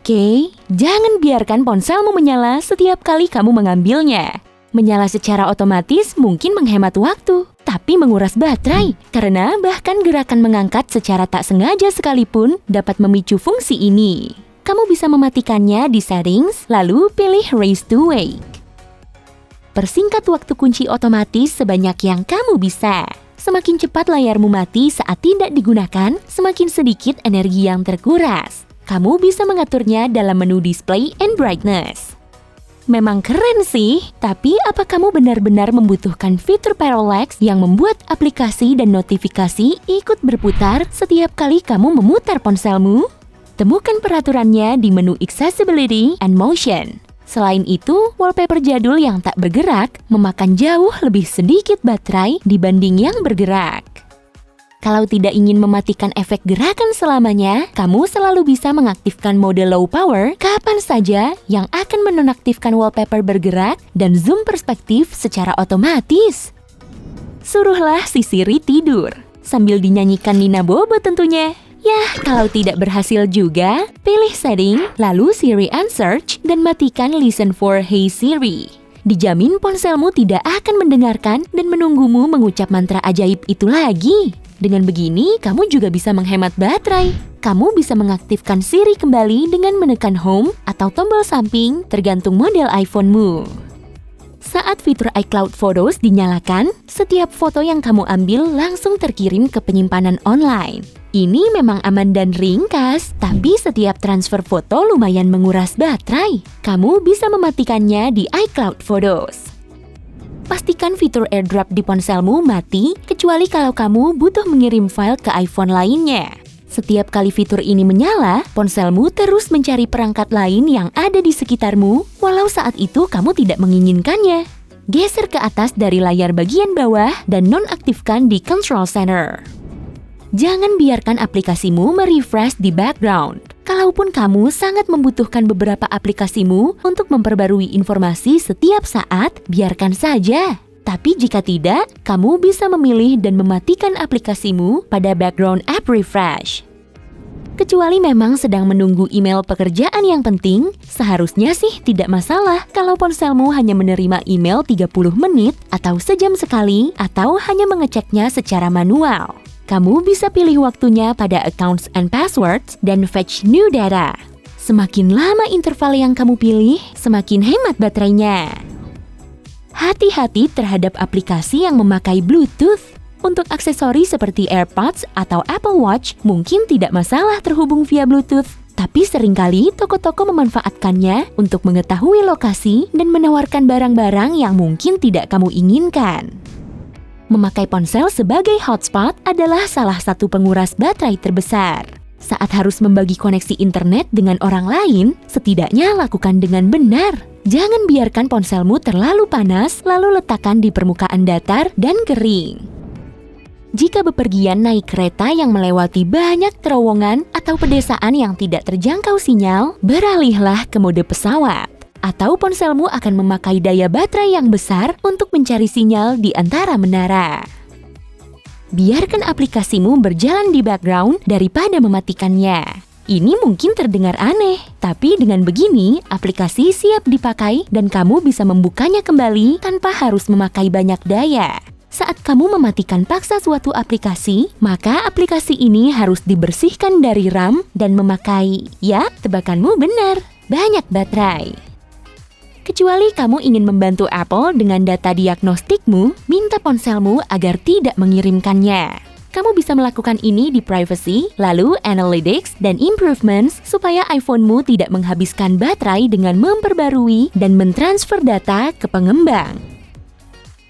Oke, jangan biarkan ponselmu menyala setiap kali kamu mengambilnya. Menyala secara otomatis mungkin menghemat waktu, tapi menguras baterai, karena bahkan gerakan mengangkat secara tak sengaja sekalipun dapat memicu fungsi ini. Kamu bisa mematikannya di settings, lalu pilih Raise to Wake. Persingkat waktu kunci otomatis sebanyak yang kamu bisa. Semakin cepat layarmu mati saat tidak digunakan, semakin sedikit energi yang terkuras. Kamu bisa mengaturnya dalam menu Display and Brightness. Memang keren sih, tapi apa kamu benar-benar membutuhkan fitur parallax yang membuat aplikasi dan notifikasi ikut berputar setiap kali kamu memutar ponselmu? Temukan peraturannya di menu Accessibility and Motion. Selain itu, wallpaper jadul yang tak bergerak memakan jauh lebih sedikit baterai dibanding yang bergerak. Kalau tidak ingin mematikan efek gerakan selamanya, kamu selalu bisa mengaktifkan mode low power kapan saja yang akan menonaktifkan wallpaper bergerak dan zoom perspektif secara otomatis. Suruhlah si Siri tidur, sambil dinyanyikan Nina Bobo tentunya. Yah, kalau tidak berhasil juga, pilih setting, lalu Siri Unsearch dan matikan Listen for Hey Siri. Dijamin ponselmu tidak akan mendengarkan dan menunggumu mengucap mantra ajaib itu lagi. Dengan begini, kamu juga bisa menghemat baterai. Kamu bisa mengaktifkan Siri kembali dengan menekan Home atau tombol samping tergantung model iPhone-mu. Saat fitur iCloud Photos dinyalakan, setiap foto yang kamu ambil langsung terkirim ke penyimpanan online. Ini memang aman dan ringkas, tapi setiap transfer foto lumayan menguras baterai. Kamu bisa mematikannya di iCloud Photos. Pastikan fitur AirDrop di ponselmu mati, kecuali kalau kamu butuh mengirim file ke iPhone lainnya. Setiap kali fitur ini menyala, ponselmu terus mencari perangkat lain yang ada di sekitarmu, walau saat itu kamu tidak menginginkannya. Geser ke atas dari layar bagian bawah dan nonaktifkan di Control Center. Jangan biarkan aplikasimu merefresh di background. Kalaupun kamu sangat membutuhkan beberapa aplikasimu untuk memperbarui informasi setiap saat, biarkan saja. Tapi jika tidak, kamu bisa memilih dan mematikan aplikasimu pada background app refresh. Kecuali memang sedang menunggu email pekerjaan yang penting, seharusnya sih tidak masalah kalau ponselmu hanya menerima email 30 menit atau sejam sekali atau hanya mengeceknya secara manual. Kamu bisa pilih waktunya pada Accounts and Passwords dan Fetch New Data. Semakin lama interval yang kamu pilih, semakin hemat baterainya. Hati-hati terhadap aplikasi yang memakai Bluetooth. Untuk aksesori seperti AirPods atau Apple Watch mungkin tidak masalah terhubung via Bluetooth. Tapi seringkali toko-toko memanfaatkannya untuk mengetahui lokasi dan menawarkan barang-barang yang mungkin tidak kamu inginkan. Memakai ponsel sebagai hotspot adalah salah satu penguras baterai terbesar. Saat harus membagi koneksi internet dengan orang lain, setidaknya lakukan dengan benar. Jangan biarkan ponselmu terlalu panas, lalu letakkan di permukaan datar dan kering. Jika bepergian naik kereta yang melewati banyak terowongan atau pedesaan yang tidak terjangkau sinyal, beralihlah ke mode pesawat. Atau ponselmu akan memakai daya baterai yang besar untuk mencari sinyal di antara menara. Biarkan aplikasimu berjalan di background daripada mematikannya. Ini mungkin terdengar aneh, tapi dengan begini, aplikasi siap dipakai dan kamu bisa membukanya kembali tanpa harus memakai banyak daya. Saat kamu mematikan paksa suatu aplikasi, maka aplikasi ini harus dibersihkan dari RAM dan memakai, ya, tebakanmu benar, banyak baterai. Kecuali kamu ingin membantu Apple dengan data diagnostikmu, minta ponselmu agar tidak mengirimkannya. Kamu bisa melakukan ini di Privacy, lalu Analytics, dan Improvements supaya iPhone-mu tidak menghabiskan baterai dengan memperbarui dan mentransfer data ke pengembang.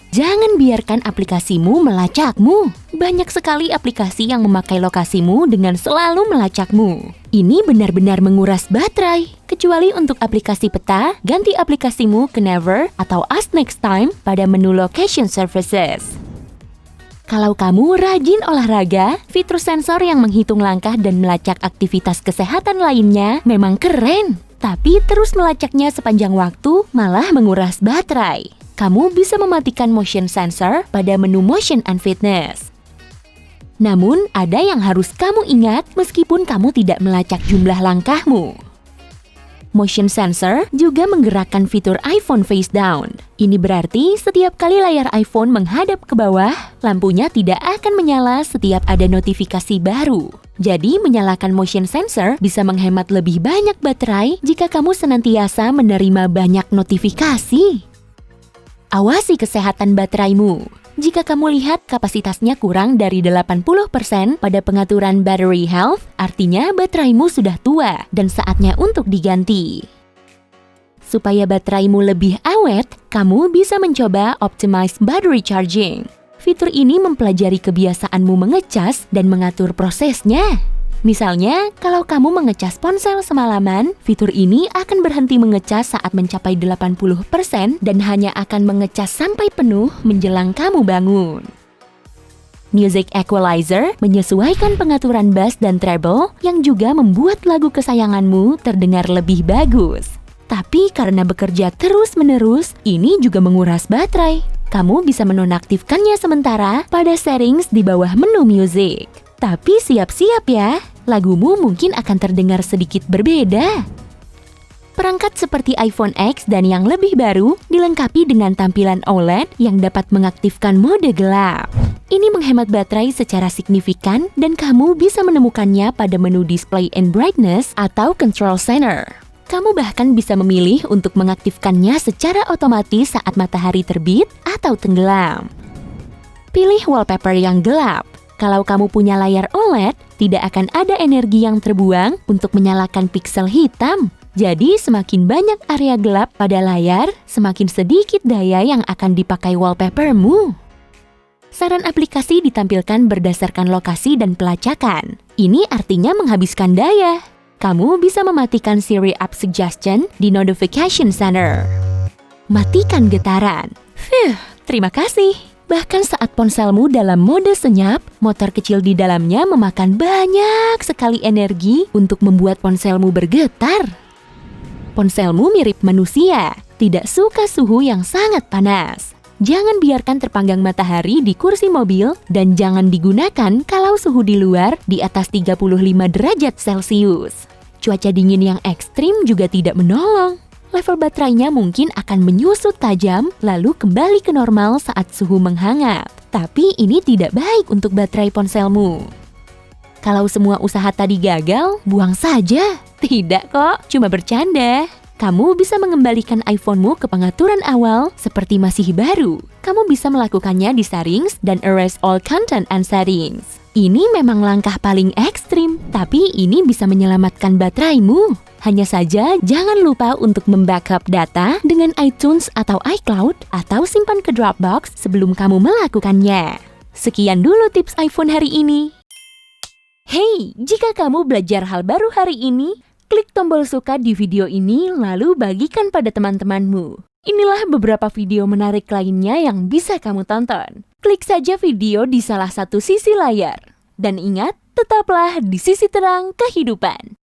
Jangan biarkan aplikasimu melacakmu. Banyak sekali aplikasi yang memakai lokasimu dengan selalu melacakmu. Ini benar-benar menguras baterai. Kecuali untuk aplikasi peta, ganti aplikasimu ke Never atau Ask Next Time pada menu Location Services. Kalau kamu rajin olahraga, fitur sensor yang menghitung langkah dan melacak aktivitas kesehatan lainnya memang keren. Tapi terus melacaknya sepanjang waktu malah menguras baterai. Kamu bisa mematikan motion sensor pada menu Motion and Fitness. Namun, ada yang harus kamu ingat meskipun kamu tidak melacak jumlah langkahmu. Motion sensor juga menggerakkan fitur iPhone face down. Ini berarti setiap kali layar iPhone menghadap ke bawah, lampunya tidak akan menyala setiap ada notifikasi baru. Jadi, menyalakan motion sensor bisa menghemat lebih banyak baterai jika kamu senantiasa menerima banyak notifikasi. Awasi kesehatan bateraimu. Jika kamu lihat kapasitasnya kurang dari 80% pada pengaturan battery health, artinya bateraimu sudah tua dan saatnya untuk diganti. Supaya bateraimu lebih awet, kamu bisa mencoba Optimize Battery Charging. Fitur ini mempelajari kebiasaanmu mengecas dan mengatur prosesnya. Misalnya, kalau kamu mengecas ponsel semalaman, fitur ini akan berhenti mengecas saat mencapai 80% dan hanya akan mengecas sampai penuh menjelang kamu bangun. Music Equalizer menyesuaikan pengaturan bass dan treble yang juga membuat lagu kesayanganmu terdengar lebih bagus. Tapi karena bekerja terus-menerus, ini juga menguras baterai. Kamu bisa menonaktifkannya sementara pada settings di bawah menu music. Tapi siap-siap ya, lagumu mungkin akan terdengar sedikit berbeda. Perangkat seperti iPhone X dan yang lebih baru dilengkapi dengan tampilan OLED yang dapat mengaktifkan mode gelap. Ini menghemat baterai secara signifikan dan kamu bisa menemukannya pada menu Display and Brightness atau Control Center. Kamu bahkan bisa memilih untuk mengaktifkannya secara otomatis saat matahari terbit atau tenggelam. Pilih wallpaper yang gelap. Kalau kamu punya layar OLED, tidak akan ada energi yang terbuang untuk menyalakan piksel hitam. Jadi, semakin banyak area gelap pada layar, semakin sedikit daya yang akan dipakai wallpapermu. Saran aplikasi ditampilkan berdasarkan lokasi dan pelacakan. Ini artinya menghabiskan daya. Kamu bisa mematikan Siri App Suggestion di Notification Center. Matikan getaran. Terima kasih. Bahkan saat ponselmu dalam mode senyap, motor kecil di dalamnya memakan banyak sekali energi untuk membuat ponselmu bergetar. Ponselmu mirip manusia, tidak suka suhu yang sangat panas. Jangan biarkan terpanggang matahari di kursi mobil dan jangan digunakan kalau suhu di luar di atas 35 derajat Celcius. Cuaca dingin yang ekstrim juga tidak menolong. Level baterainya mungkin akan menyusut tajam lalu kembali ke normal saat suhu menghangat. Tapi ini tidak baik untuk baterai ponselmu. Kalau semua usaha tadi gagal, buang saja. Tidak kok, cuma bercanda. Kamu bisa mengembalikan iPhone-mu ke pengaturan awal seperti masih baru. Kamu bisa melakukannya di Settings dan Erase All Content and Settings. Ini memang langkah paling ekstrim, tapi ini bisa menyelamatkan bateraimu. Hanya saja, jangan lupa untuk membackup data dengan iTunes atau iCloud atau simpan ke Dropbox sebelum kamu melakukannya. Sekian dulu tips iPhone hari ini. Hey, jika kamu belajar hal baru hari ini, klik tombol suka di video ini lalu bagikan pada teman-temanmu. Inilah beberapa video menarik lainnya yang bisa kamu tonton. Klik saja video di salah satu sisi layar. Dan ingat, tetaplah di sisi terang kehidupan.